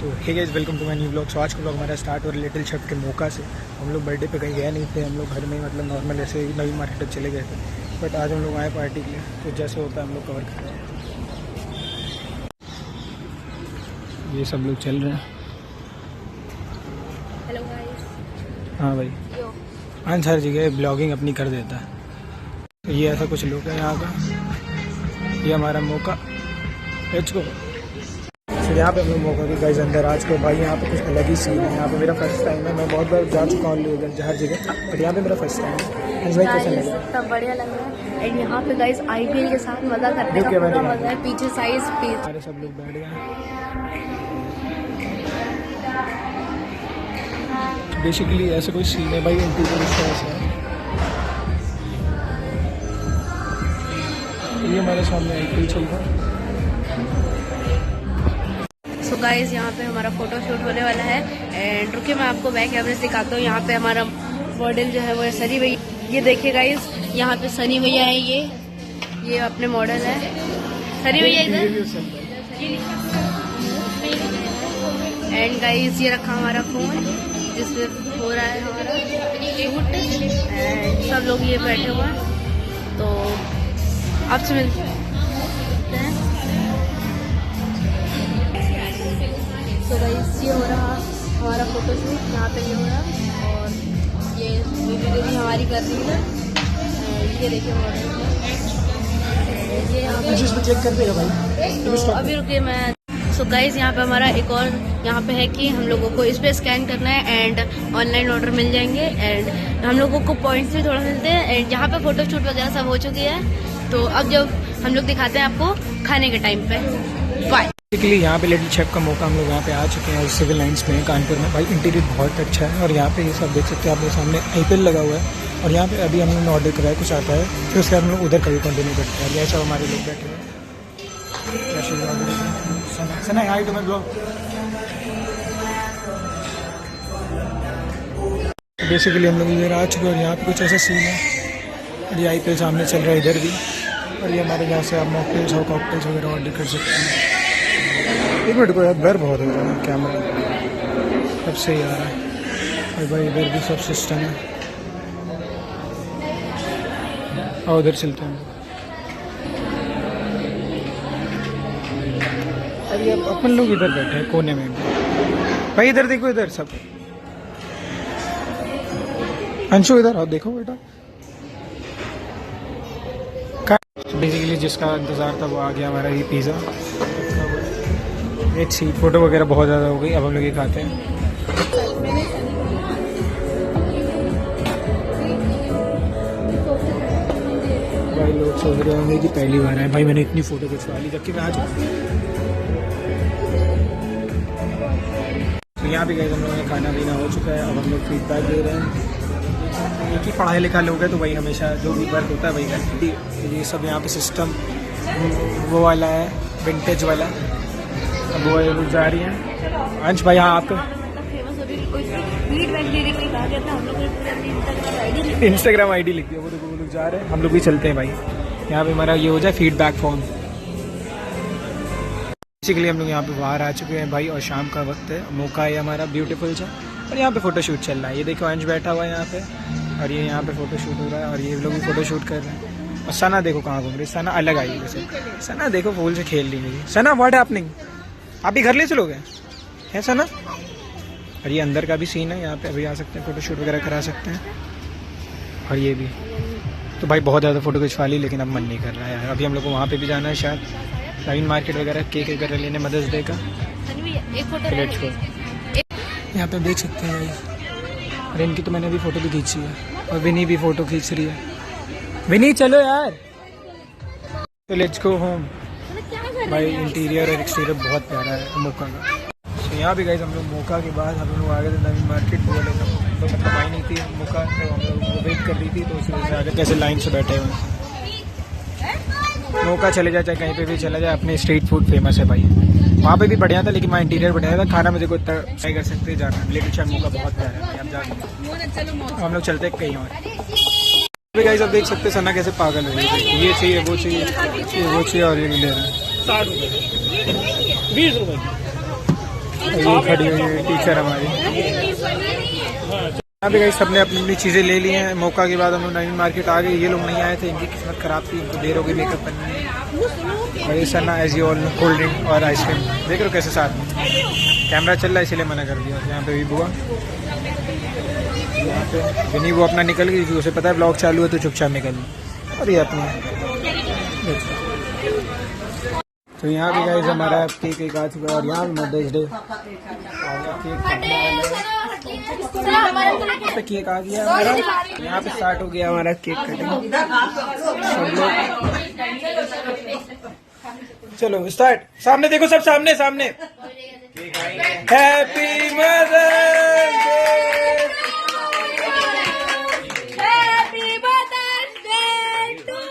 तो hey guys welcome to my new blog. So आज का ब्लॉग हमारा स्टार्ट हो रहा है लिटिल शेफ के मौका से। हम लोग बर्थडे पे कहीं गए नहीं थे, हम लोग घर में मतलब नॉर्मल ऐसे ही नवी मार्केट तक चले गए थे, बट आज हम लोग आए पार्टी के लिए, तो जैसे होता है हम लोग कवर करते हैं। ये सब लोग चल रहे हैं। Hello guys. हाँ भाई, आज हर जगह ब्लॉगिंग अपनी कर देता है। तो ये ऐसा कुछ लोग हैं यहाँ का, ये हमारा मौका। Let's go. फिर यहाँ पे हम लोग मौका की गाइस अंदर आज के भाई यहाँ पे कुछ अलग ही सीन है। यहाँ पे मेरा फर्स्ट टाइम है, मैं बहुत बार जा चुका हूँ उधर हर जगह, बट यहाँ पे मेरा फर्स्ट टाइम है। भाई कैसा लगा? सब बढ़िया लग रहा है। एंड यहाँ पे गाइस आईपीएल के साथ मजा करने का पूरा मजा है। पीछे साइज पीस सारे सब लोग बैठ गए। बेसिकली ऐसा कोई सीन है भाई, इंटीरियर इस तरह से है। ये हमारे सामने आईपीएल चल रहा है। सो गाइस यहाँ पे हमारा फोटो शूट होने वाला है। एंड रुकिए मैं आपको बैक कैमरे से दिखाता हूँ। यहाँ पे हमारा मॉडल जो है वो है सनी भैया। ये देखिए गाइस, यहाँ पे सनी भैया है। ये अपने मॉडल है सनी भैया इधर। एंड गाइस ये रखा हमारा फोन जिसपे हो रहा है हमारा शूट। एंड सब लोग ये बैठे हुए हैं, तो आपसे मिलते हैं। तो गाइस ये हो रहा हमारा फोटो शूट, यहाँ पे ये हो रहा और ये वीडियो भी हमारी कर रही है। ये देखिए मॉडल, ये यहाँ पे चेक कर देगा भाई। तो अभी रुकिए मैं। सो गाइस यहाँ पे हमारा एक और यहाँ पे है कि हम लोगों को इस पे स्कैन करना है एंड ऑनलाइन ऑर्डर मिल जाएंगे। एंड हम लोगों को पॉइंट्स भी थोड़ा मिलते हैं। एंड यहाँ पे फोटो शूट वगैरह सब हो चुकी है, तो अब जब हम लोग दिखाते हैं आपको खाने के टाइम पे। बाय। बेसिकली यहाँ पे लिटिल शेफ का मौका हम लोग यहाँ पे आ चुके हैं सिविल लाइन्स में कानपुर में। भाई इंटीरियर बहुत अच्छा है और यहाँ पे ये सब देख सकते हैं, आपके सामने आईपीएल लगा हुआ है। और यहाँ पे अभी हम लोगों ने ऑर्डर कराया, कुछ आता है, फिर उसके बाद हम लोग उधर कभी कंटिन्यू करते हैं। ये सब हमारे लोग बैठे हुए हैं। सना हाय टू माय ब्लॉग। बेसिकली हम लोग इधर आ चुके हैं और यहाँ पे कुछ ऐसा सीन है। और ये आईपीएल सामने चल रहा है इधर भी। और ये हमारे यहाँ से आप मॉकटेल्स और कॉकटेल्स वगैरह ऑर्डर कर सकते हैं। एक मिनट को यार, ब्लर बहुत हो रहा है कैमरा, सब सही आ रहा है। और भाई इधर भी सब सिस्टम है। और उधर चलते हैं। अरे अब अपन लोग इधर बैठे हैं कोने में। भाई इधर देखो, इधर सब। अंशु इधर आओ, देखो बेटा। बेसिकली जिसका इंतज़ार था वो आ गया, हमारा ये पिज़्ज़ा। एक सी फोटो वगैरह बहुत ज़्यादा हो गई, अब हम लोग ये खाते हैं। भाई लोग सोच रहे होंगे कि पहली बार है। भाई मैंने इतनी फ़ोटो खिंचवा ली जबकि मैं आज तो यहाँ भी गए। हम लोगों ने खाना पीना हो चुका है, अब हम लोग फीडबैक दे रहे हैं। एक ही पढ़ाई लिखा लोग हैं, तो वही हमेशा जो भी वर्क होता है वही करती है। ये सब यहाँ पे सिस्टम वो वाला है, विंटेज वाला। अब वो लोग जा रही हैं। अंश भाई हाँ, आपका इंस्टाग्राम आईडी लिख दिया, वो लोग जा रहे हैं, हम लोग भी चलते हैं भाई। यहाँ पे हमारा ये हो जाए फीडबैक फॉर्म। बेसिकली हम लोग यहाँ पे बाहर आ चुके हैं भाई, और शाम का वक्त है, मौका है हमारा ब्यूटीफुल सा। और यहाँ पे फोटो शूट चल रहा है। ये देखो अंश बैठा हुआ है यहाँ पे, और ये यहाँ पे फोटो शूट हो रहा है, और ये लोग भी फोटो शूट कर रहे हैं। और सना देखो कहाँ घूम रही। सना अलग आई है वैसे। सना देखो फूल से खेल रही है। सना व्हाट हैपनिंग? आप भी घर ले चलोगे है सना? और ये अंदर का भी सीन है, यहाँ पे अभी आ सकते हैं, फोटो शूट वगैरह करा सकते हैं। और ये भी तो भाई बहुत ज़्यादा फोटो खिंचवा ली, लेकिन अब मन नहीं कर रहा है यार। अभी हम लोग को वहाँ पे भी जाना है शायद, लाइन मार्केट वगैरह, केक वगैरह लेने मदर्स डे का। यहाँ पे देख सकते हैं भाई। और इनकी तो मैंने अभी फ़ोटो भी खींची है, और विनी भी फ़ोटो खींच रही है। विनी चलो यार। तो लेट्स गो होम। भाई इंटीरियर और एक्सटीरियर बहुत प्यारा है मौका का। तो यहाँ भी गए हम लोग मौका के बाद हम लोग आ गए थे नवी मार्केट। वो लोग तो मतलब आई नहीं थी मौका, तो हम लोग वेट कर रही थी, तो उसी वजह से आगे कैसे लाइन से बैठे हुए। मौका चले जाए चाहे कहीं पे भी चला जाए, अपने स्ट्रीट फूड फेमस है भाई। वहाँ पे भी बढ़िया था, लेकिन वहाँ इंटीरियर बढ़िया था। खाना मुझे को इतना ट्राई कर सकते हैं जाना। लिटिल शेफ मौका बहुत प्यारा है, हम जाके हम लोग चलते हैं कहीं और। गाइस अब देख सकते हैं सना कैसे पागल है। ये चाहिए, वो चाहिए, वो चाहिए, और ये ले रहे हैं 60 रुपये 20 रुपये। ये खड़ी हुई है टीचर हमारी। यहाँ पे गाइस सबने अपनी अपनी चीज़ें ले ली हैं। मौका के बाद हम लोग नवीन मार्केट आ गए। ये लोग नहीं आए थे, इनकी किस्मत खराब थी, इनको देर हो गई मेकअप करने में। और ये सर ना as you all cold drink और आइसक्रीम देख रहे हो कैसे साथ में। कैमरा चल रहा है इसलिए मना कर दिया। यहाँ पे भी बुआ, यहाँ पे विनी वो अपना निकल गई क्योंकि उसे पता है ब्लॉग चालू है तो चुपचाप निकल गई। और ये अपनी तो यहाँ पे गाइस हमारा केक एक आ चुका है। और यहाँ मदर्स डे केक आ गया हमारा। यहाँ पे स्टार्ट हो गया हमारा केक कटिंग। सब लोग चलो स्टार्ट। सामने देखो, सब सामने सामने। Happy mother's day, happy mother's day too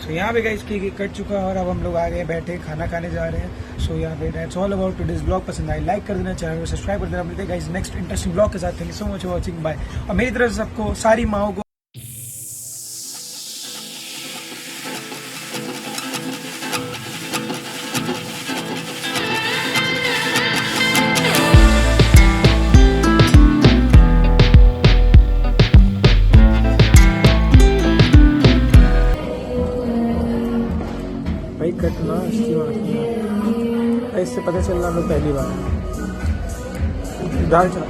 so यहाँ पे गाइस केक कट चुका है और अब हम लोग आ गए बैठे खाना खाने जा रहे हैं। सो यहाँ पे that's all about today's blog. पसंद आए लाइक कर देना, चैनल को सब्सक्राइब कर देना। मिलते हैं गाइस नेक्स्ट इंटरेस्टिंग ब्लॉग के साथ। Thank you so much for watching, bye. और मेरी तरफ से सबको, सारी माओ को भाई कटना इससे पता चल रहा हम लोग पहली बार दाल चावल।